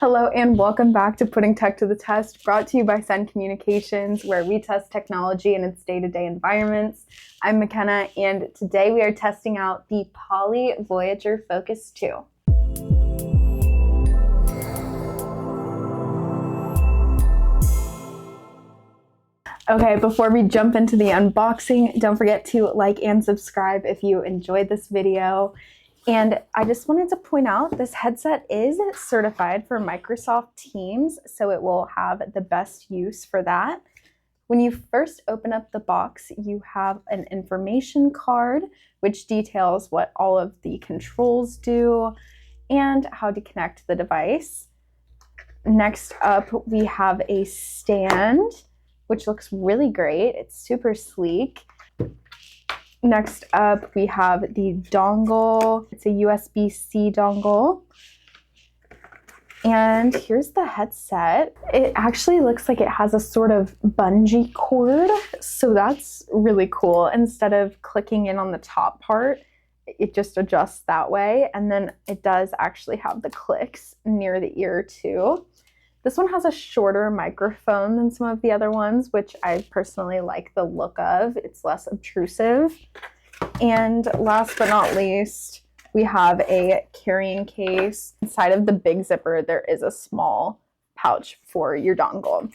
Hello and welcome back to Putting Tech to the Test, brought to you by Sencommunications, where we test technology in its day-to-day environments. I'm McKenna, and today we are testing out the Poly Voyager Focus 2. Okay, before we jump into the unboxing, don't forget to like and subscribe if you enjoyed this video. And I just wanted to point out this headset is certified for Microsoft Teams, so it will have the best use for that. When you first open up the box, you have an information card which details what all of the controls do and how to connect the device. Next up, we have a stand, which looks really great. It's super sleek. Next up, we have the dongle. It's a USB-C dongle. And here's the headset. It actually looks like it has a sort of bungee cord, so that's really cool. Instead of clicking in on the top part, it just adjusts that way. And then it does actually have the clicks near the ear too. This one has a shorter microphone than some of the other ones, which I personally like the look of. It's less obtrusive. And last but not least, we have a carrying case. Inside of the big zipper, there is a small pouch for your dongle.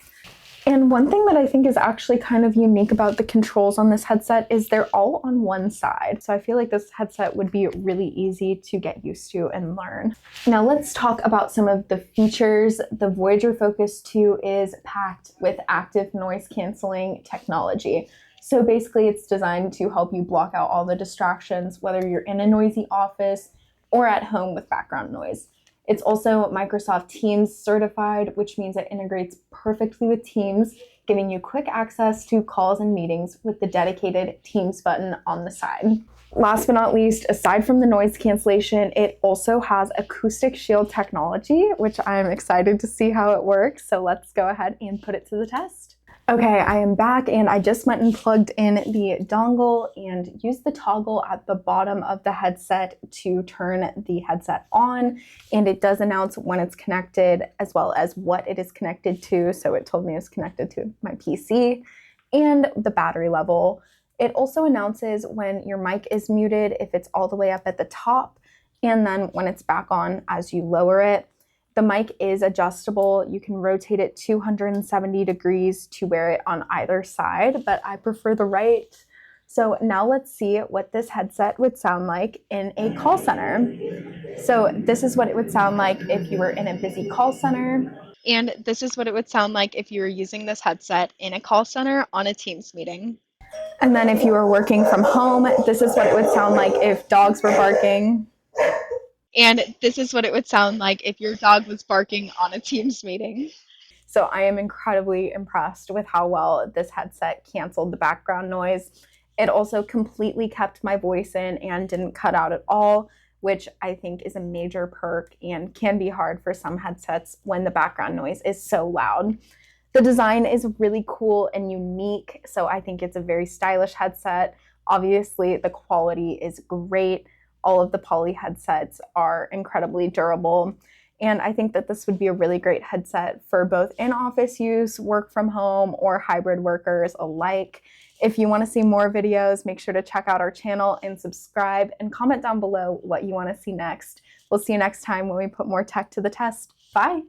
And one thing that I think is actually kind of unique about the controls on this headset is they're all on one side. So I feel like this headset would be really easy to get used to and learn. Now let's talk about some of the features. The Voyager Focus 2 is packed with active noise canceling technology. So basically it's designed to help you block out all the distractions, whether you're in a noisy office or at home with background noise. It's also Microsoft Teams certified, which means it integrates perfectly with Teams, giving you quick access to calls and meetings with the dedicated Teams button on the side. Last but not least, aside from the noise cancellation, it also has acoustic shield technology, which I'm excited to see how it works. So let's go ahead and put it to the test. Okay, I am back and I just went and plugged in the dongle and used the toggle at the bottom of the headset to turn the headset on, and it does announce when it's connected as well as what it is connected to. So it told me it's connected to my PC and the battery level. It also announces when your mic is muted if it's all the way up at the top, and then when it's back on as you lower it. The mic is adjustable. You can rotate it 270 degrees to wear it on either side, but I prefer the right. So now let's see what this headset would sound like in a call center. So this is what it would sound like if you were in a busy call center. And this is what it would sound like if you were using this headset in a call center on a Teams meeting. And then if you were working from home, this is what it would sound like if dogs were barking. And this is what it would sound like if your dog was barking on a Teams meeting. So I am incredibly impressed with how well this headset canceled the background noise. It also completely kept my voice in and didn't cut out at all, which I think is a major perk and can be hard for some headsets when the background noise is so loud. The design is really cool and unique, so I think it's a very stylish headset. Obviously, the quality is great. All of the Poly headsets are incredibly durable. And I think that this would be a really great headset for both in-office use, work from home, or hybrid workers alike. If you want to see more videos, make sure to check out our channel and subscribe and comment down below what you want to see next. We'll see you next time when we put more tech to the test. Bye.